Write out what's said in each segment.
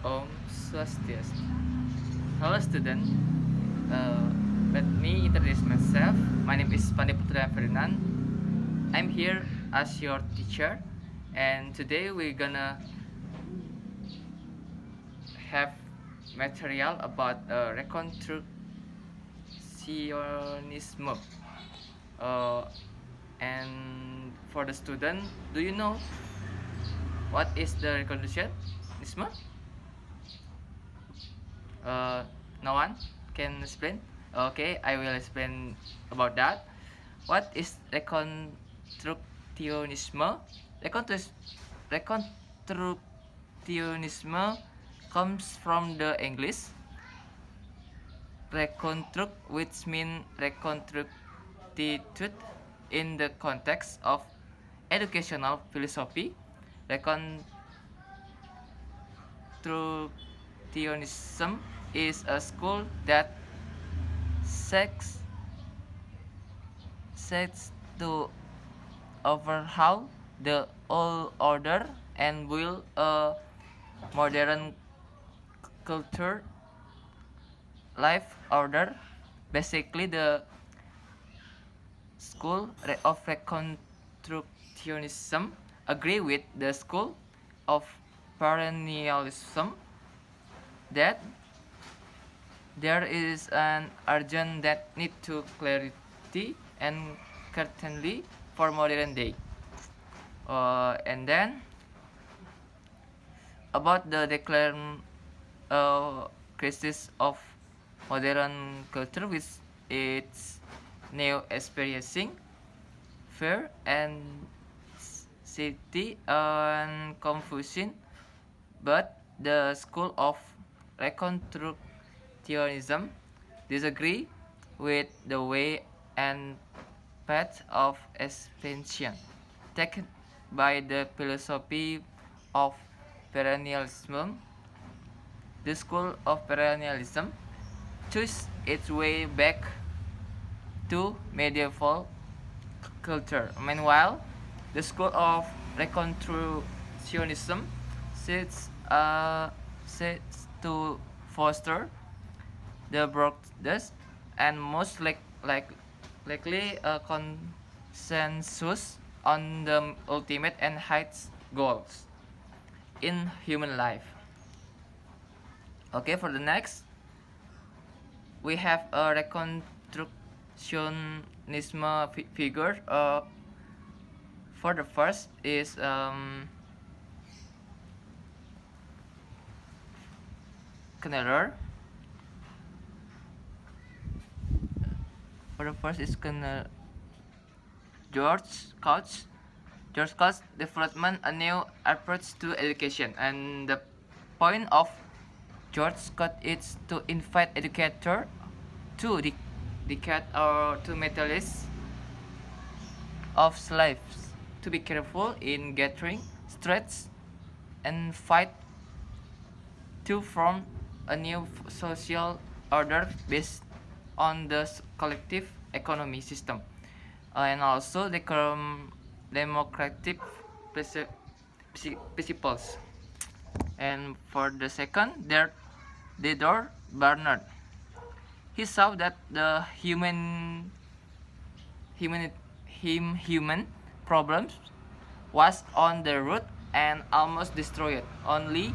Om Swastiastu. Hello student, uh, let me introduce myself. My name is Pande Ferdinand. I'm here as your teacher, and today we're gonna have material about reconstructionism. Uh, and for the student, do you know what is the reconstructionism? Uh, no one can explain? Okay, I will explain about that. What is reconstructionism? Reconstructionism comes from the English reconstruct, which means reconstructitude in the context of educational philosophy. Reconstructionism is a school that seeks to overhaul the old order and build a modern culture life order. Basically, the school of reconstructionism agree with the school of perennialism that there is an urgent that need to clarity and certainty for modern day. And then about the declared crisis of modern culture, which it's now experiencing fear and safety and confusion, but the school of reconstructionism disagree with the way and path of expansion taken by the philosophy of perennialism. The school of perennialism chose its way back to medieval culture. Meanwhile, the school of reconstructionism seeks to foster the broadest and most likely a consensus on the ultimate and highest goals in human life. Okay, for the next, we have a reconstructionism figure. For the first is Kennerer. For the first is George Couch. George Couch development a new approach to education, and the point of George Couch is to invite educator to decade or to methods of slaves to be careful in gathering strength and fight to form a new social order based on the collective economy system, and also the democratic principles. And for the second, Theodore Barnard, he saw that the human problems was on the root and almost destroyed only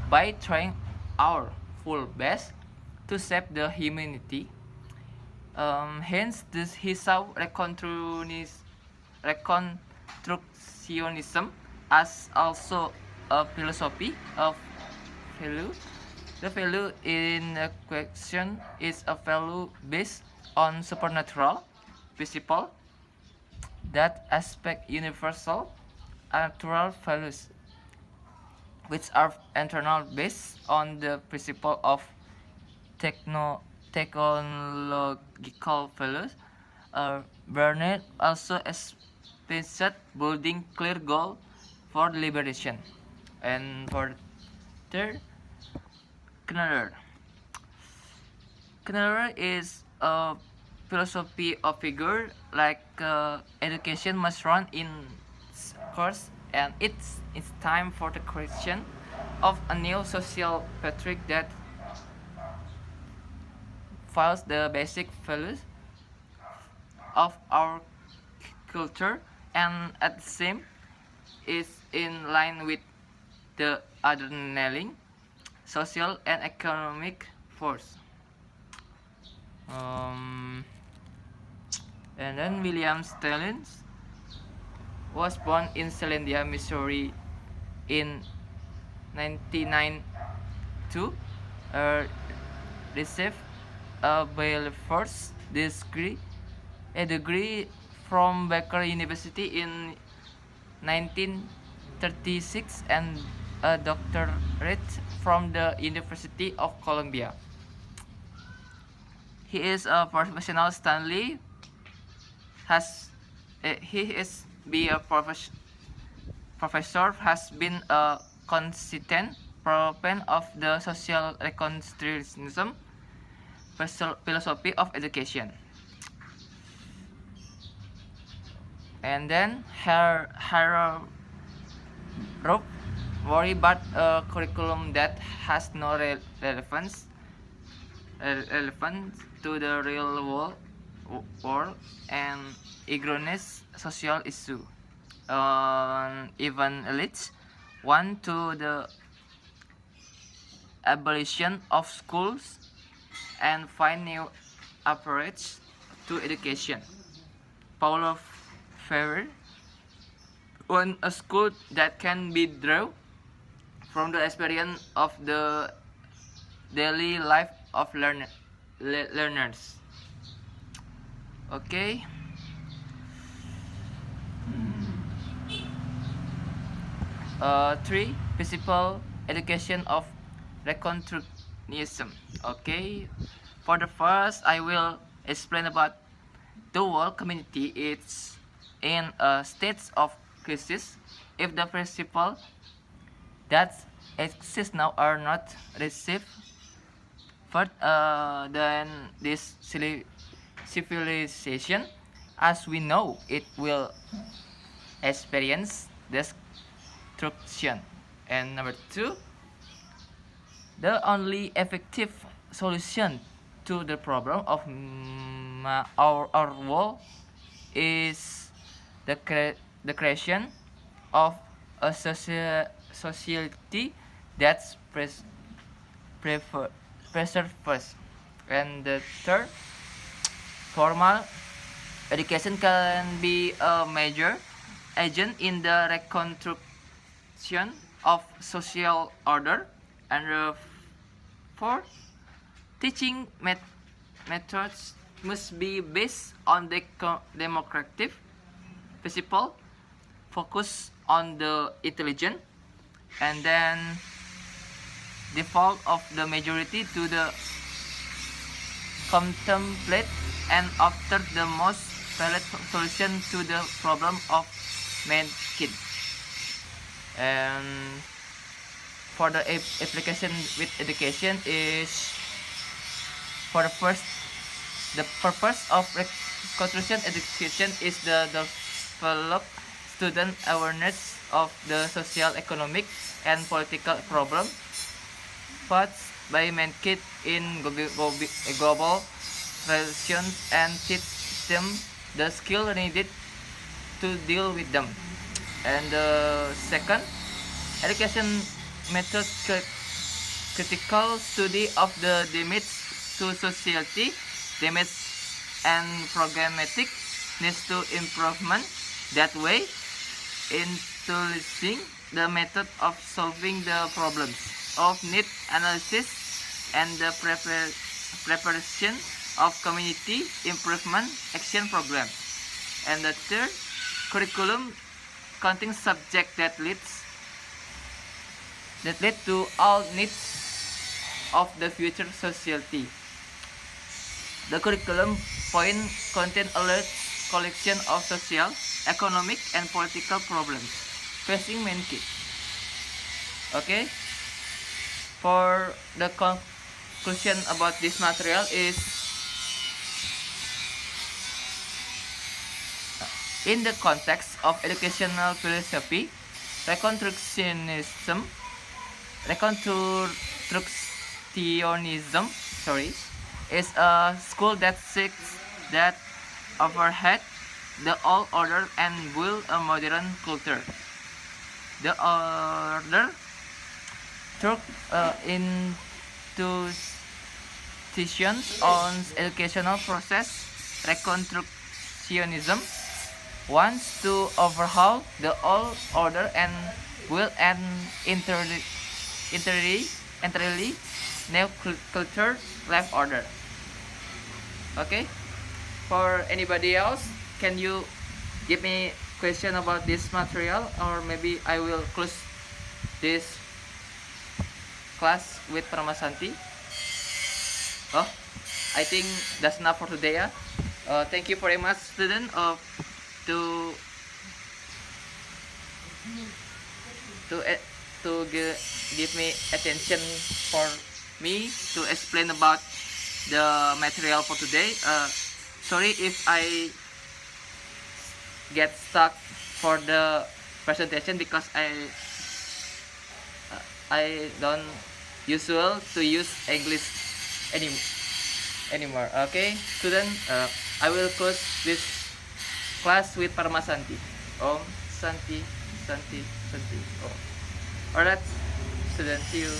by trying our full best to save the humanity. Hence, he saw reconstructionism as also a philosophy of value. The value in a question is a value based on supernatural principle that aspect universal natural values, which are internal based on the principle of technological values. Bernard also expressed building clear goal for liberation. And for third, Kneller. Kneller is a philosophy of figure like education must run in course and it's time for the Christian of a new social fabric that follows the basic values of our culture and at the same is in line with the underlying social and economic force. And then William Stellings was born in Celandia, Missouri in 1992, received a bachelor's degree from Baker University in 1936 and a doctorate from the University of Columbia. He is a professional Stanley. He is be a professor has been a consistent proponent of the social reconstructionism philosophy of education. And then her wrote worry about a curriculum that has no relevance to the real world and ignores social issue. Even elites want to the abolition of schools and find new approaches to education. Paulo Freire want a school that can be drawn from the experience of the daily life of learners. Okay. Three principal education of reconstructionism. Okay. For the first, I will explain about the world community is in a state of crisis if the principles that exist now are not received. First, then this civilization, as we know, it will experience destruction. And number two, the only effective solution to the problem of our world is the creation of a society that's preserved first. And the third, formal education can be a major agent in the reconstruction of social order. And the fourth, teaching methods must be based on the democratic principle, focus on the intelligent, and then default of the majority to the contemplate and after the most valid solution to the problem of mankind. And for the application with education is for the first, the purpose of reconstruction education is the develop student awareness of the social, economic, and political problem faced by mankind in global relations and teach them the skill needed to deal with them. And the second, education method critical study of the damage to society, damage and programmatic needs to improvement. That way, introducing the method of solving the problems of need analysis and the preparation of community improvement action program. And the third, curriculum counting subject that lead to all needs of the future society. The curriculum point contain a large collection of social, economic, and political problems facing mankind. Okay. For the conclusion about this material is, in the context of educational philosophy, reconstructionism Reconstructionism, is a school that seeks that overhead the old order and build a modern culture. The order took into decisions on educational process. Reconstructionism wants to overhaul the old order and build an entirely new culture left order. Okay, for anybody else, can you give me question about this material, or maybe I will close this class with Paramasanti? Oh, I think that's enough for today. Thank you very much, student, to to to give me attention for me to explain about the material for today. Sorry if I get stuck for the presentation because I don't usual to use English anymore. Okay, student, I will close this class with Paramasanti. Om Santi Santi Santi Om. Alright, student, see you.